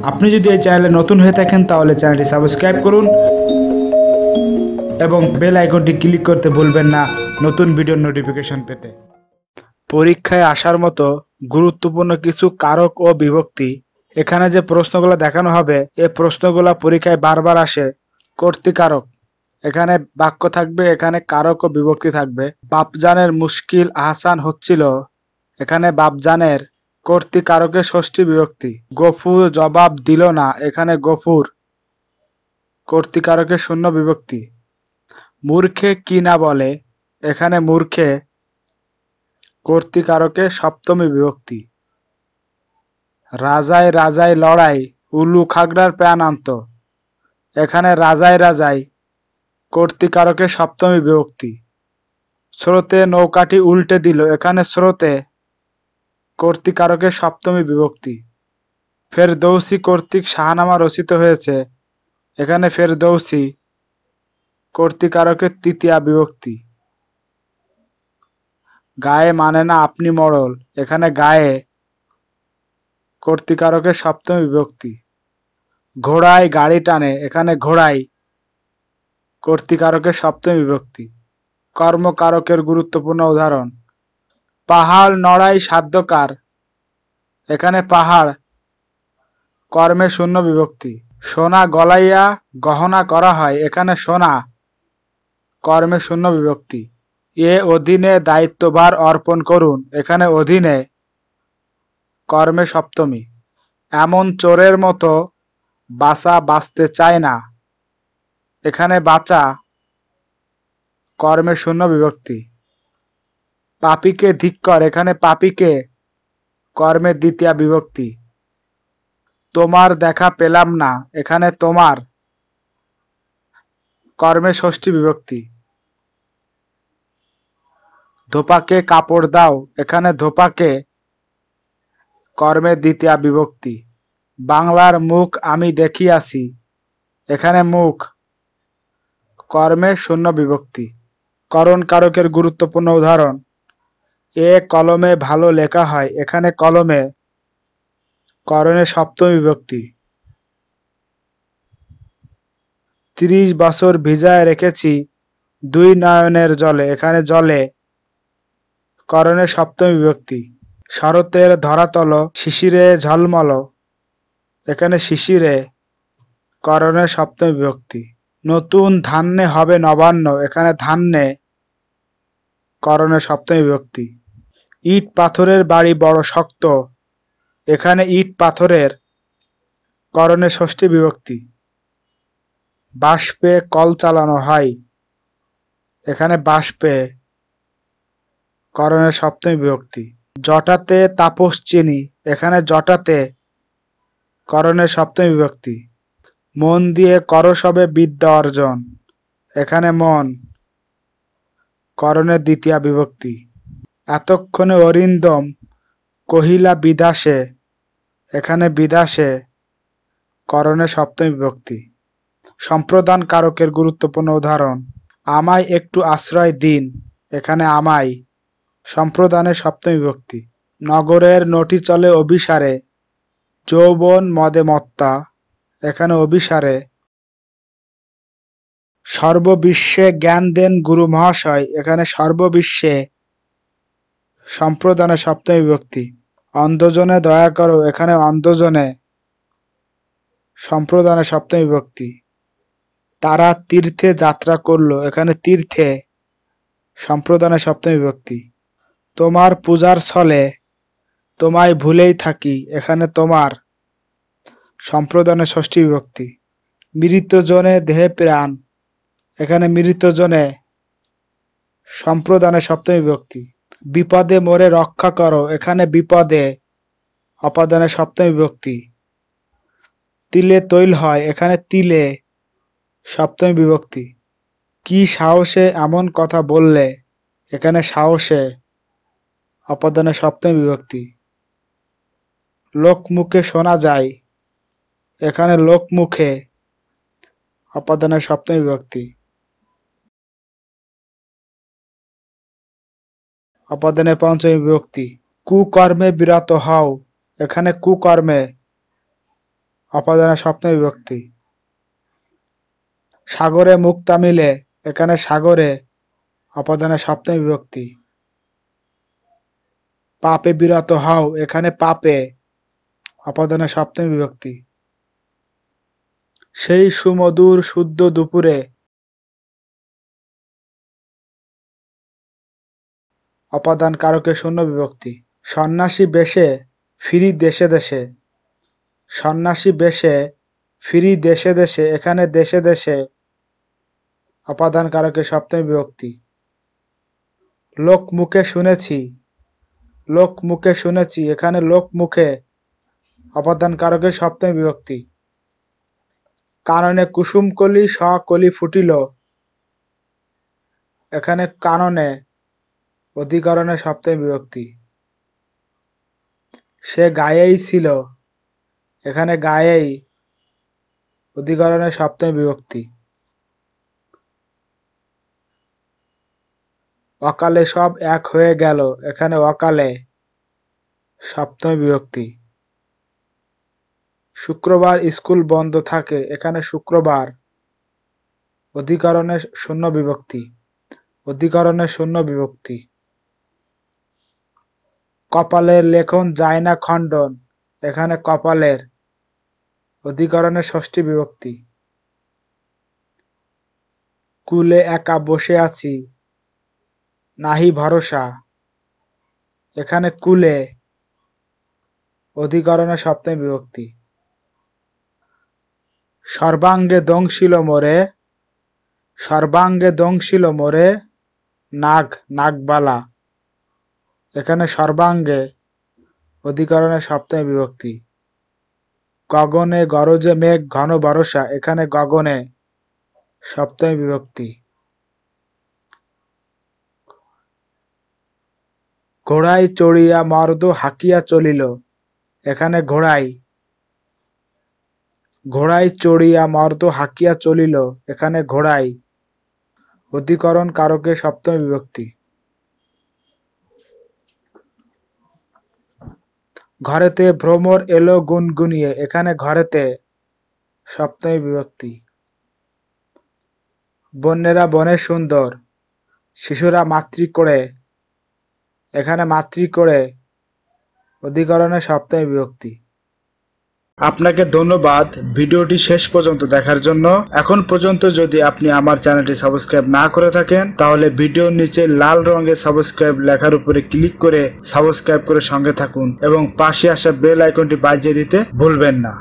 আপনি যদি এই চ্যানেলে নতুন হয়ে থাকেন তাহলে চ্যানেলটি সাবস্ক্রাইব করুন এবং বেল আইকনটি ক্লিক করতে ভুলবেন না নতুন ভিডিওর নোটিফিকেশন পেতে। পরীক্ষায় আসার মতো গুরুত্বপূর্ণ কিছু কারক ও বিভক্তি। এখানে যে প্রশ্নগুলো দেখানো হবে এই প্রশ্নগুলো পরীক্ষায় বারবার আসে। কর্তৃকারক, এখানে বাক্য থাকবে, এখানে কারক ও বিভক্তি থাকবে। বাপজানের মুশকিল আহসান হচ্ছিল, এখানে বাপজানের কর্তৃকারকের ষষ্ঠী বিভক্তি। গফুর জবাব দিল না, এখানে গফুর কর্তৃকারকের শূন্য বিভক্তি। মূর্খে কি না বলে, এখানে মূর্খে কর্তৃকারকের সপ্তমী বিভক্তি। রাজায় রাজায় লড়াই, উল্লু খাগড়ার প্রাণ আনত, এখানে রাজায় রাজায় কর্তৃকারকের সপ্তমী বিভক্তি। স্রোতে নৌকাটি উল্টে দিল, এখানে স্রোতে কর্তৃকারকের সপ্তমী বিভক্তি। ফেরদৌসি কর্তৃক শাহনামা রচিত হয়েছে, এখানে ফেরদৌসি কর্তৃকারকের তৃতীয়া বিভক্তি। গায়ে মানে না আপনি মরল, এখানে গায়ে কর্তৃকারকের সপ্তমী বিভক্তি। ঘোড়ায় গাড়ি টানে, এখানে ঘোড়ায় কর্তৃকারকের সপ্তমী বিভক্তি। কর্মকারকের গুরুত্বপূর্ণ উদাহরণ। পাহাড় নড়াই সাধ্যকার, এখানে পাহাড় কর্মের শূন্য বিভক্তি। সোনা গলাইয়া গহনা করা হয়, এখানে সোনা কর্মের শূন্য বিভক্তি। এ অধীনে দায়িত্বভার অর্পণ করুন, এখানে অধীনে কর্মে সপ্তমী। এমন চোরের মতো বাঁচা বাঁচতে চায় না, এখানে বাঁচা কর্মে শূন্য বিভক্তি। পাপীকে ধিক্কর, এখানে পাপীকে কর্মের দ্বিতীয়া বিভক্তি। তোমার দেখা পেলাম না, এখানে তোমার কর্মে ষষ্ঠী বিভক্তি। ধোপাকে কাপড় দাও, এখানে ধোপাকে কর্মের দ্বিতীয়া বিভক্তি। বাংলার মুখ আমি দেখিয়াছি, এখানে মুখ কর্মের শূন্য বিভক্তি। করণ কারকের গুরুত্বপূর্ণ উদাহরণ। এ কলমে ভালো লেখা হয়, এখানে কলমে করণের সপ্তমী বিভক্তি। 30 বছর ভিজায় রেখেছি দুই নয়নের জলে, এখানে জলে করণের সপ্তমী বিভক্তি। শরতের ধরাতল শিশিরে ঝলমল, এখানে শিশিরে করণের সপ্তমী বিভক্তি। নতুন ধান্যে হবে নবান্ন, এখানে ধান্যে করণের সপ্তমী বিভক্তি। ইট পাথরের বাড়ি বড় শক্ত, এখানে ইট পাথরের করণের ষষ্ঠী বিভক্তি। বাষ্পে কল চালানো হয়, এখানে বাষ্পে করণের সপ্তমী বিভক্তি। জটাতে তাপস চিনি, এখানে জটাতে করণের সপ্তমী বিভক্তি। মন দিয়ে কর সবে বিদ্যা অর্জন, এখানে মন করণের দ্বিতীয়া বিভক্তি। এতক্ষণে অরিন্দম কহিলা বিদাসে, এখানে বিদাসে করণের সপ্তমী বিভক্তি। সম্প্রদান কারকের গুরুত্বপূর্ণ উদাহরণ। আমায় একটু আশ্রয় দিন, এখানে আমায় সম্প্রদানের সপ্তমী বিভক্তি। নগরের নটি চলে অভিসারে, যৌবন মদে মত্তা, এখানে অভিসারে সর্ববিশ্বে জ্ঞান দেন গুরু মহাশয়, এখানে সর্ববিশ্বে সম্প্রদানের সপ্তমী বিভক্তি। অন্ধজনে দয়া করো, এখানে অন্ধজনে সম্প্রদানের সপ্তমী বিভক্তি। তারা তীর্থে যাত্রা করলো, এখানে তীর্থে সম্প্রদানের সপ্তমী বিভক্তি। তোমার পূজার ছলে তোমায় ভুলেই থাকি, এখানে তোমার সম্প্রদানের ষষ্ঠী বিভক্তি। মৃতজনে দেহে প্রাণ, এখানে মৃতজনে সম্প্রদানের সপ্তমী বিভক্তি। বিপদে মোরে রক্ষা করো, এখানে বিপদে অপাদানের সপ্তমী বিভক্তি। তিলে তৈল হয়, এখানে তিলে সপ্তমী বিভক্তি। কি সাহসে এমন কথা বললে, এখানে সাহসে অপাদানের সপ্তমী বিভক্তি। লোকমুখে শোনা যায়, এখানে লোকমুখে অপাদানের সপ্তমী বিভক্তি। অপাদানের পঞ্চমী বিভক্তি। কুকর্মে বিরত হও, এখানে কুকর্মে অপাদানে সপ্তমী বিভক্তি। সাগরে মুখ তামিলে, এখানে সাগরে অপাদানে সপ্তমী বিভক্তি। পাপে বিরত হও, এখানে পাপে অপাদানে সপ্তমী বিভক্তি। সেই সুমধুর শুদ্ধ দুপুরে, অপাদান কারকে শূন্য বিভক্তি। সন্ন্যাসী বেশে ফিরি দেশে দেশে, সন্ন্যাসী বেশে ফিরি দেশে দেশে, এখানে দেশে দেশে অপাদান কারকে সপ্তমী বিভক্তি। লোক মুখে শুনেছি, লোক মুখে শুনেছি, এখানে লোক মুখে অপাদান কারকে সপ্তমী বিভক্তি। কাননে কুসুম কলি সকলি ফুটিল, এখানে কাননে অধিকরণে সপ্তমী বিভক্তি। সে গায়েই ছিল, এখানে গায়েই অধিকরণে সপ্তমী বিভক্তি। অকালে সব এক হয়ে গেল, এখানে অকালে সপ্তমী বিভক্তি। শুক্রবার স্কুল বন্ধ থাকে, এখানে শুক্রবার অধিকরণে শূন্য বিভক্তি, অধিকরণে শূন্য বিভক্তি। কপালের লেখন যায় না খণ্ডন, এখানে কপালের অধিকরণে ষষ্ঠী বিভক্তি। কুলে একা বসে আছি নাহি ভরসা, এখানে কুলে অধিকরণে সপ্তমী বিভক্তি। সর্বাঙ্গে দংশিল মোরে, সর্বাঙ্গে দংশিল মোরে নাগ নাগবালা, এখানে সর্বাঙ্গে অধিকরণে সপ্তমী বিভক্তি। গগনে গরজে মেঘ ঘন বরষা, এখানে গগনে সপ্তমী বিভক্তি। ঘোড়ায় চড়িয়া মর্দ হাকিয়া চলিল, এখানে ঘোড়ায়, ঘোড়ায় চড়িয়া মর্দ হাকিয়া চলিল, এখানে ঘোড়ায় অধিকরণ কারকে সপ্তমী বিভক্তি। ঘরেতে ভ্রমর এলো গুনগুনিয়ে, এখানে ঘরেতে সপ্তমী বিভক্তি। বন্যেরা বনে সুন্দর, শিশুরা মাতৃ করে, এখানে মাতৃ করে অধিকরণে সপ্তমী বিভক্তি। আপনাকে ধন্যবাদ ভিডিওটি শেষ পর্যন্ত দেখার জন্য। এখন পর্যন্ত যদি আপনি আমার চ্যানেলটি সাবস্ক্রাইব না করে থাকেন, তাহলে ভিডিওর নিচে লাল রঙের সাবস্ক্রাইব লেখার উপরে ক্লিক করে সাবস্ক্রাইব করে সঙ্গে থাকুন এবং পাশে আসা বেল আইকনটি বাজিয়ে দিতে ভুলবেন না।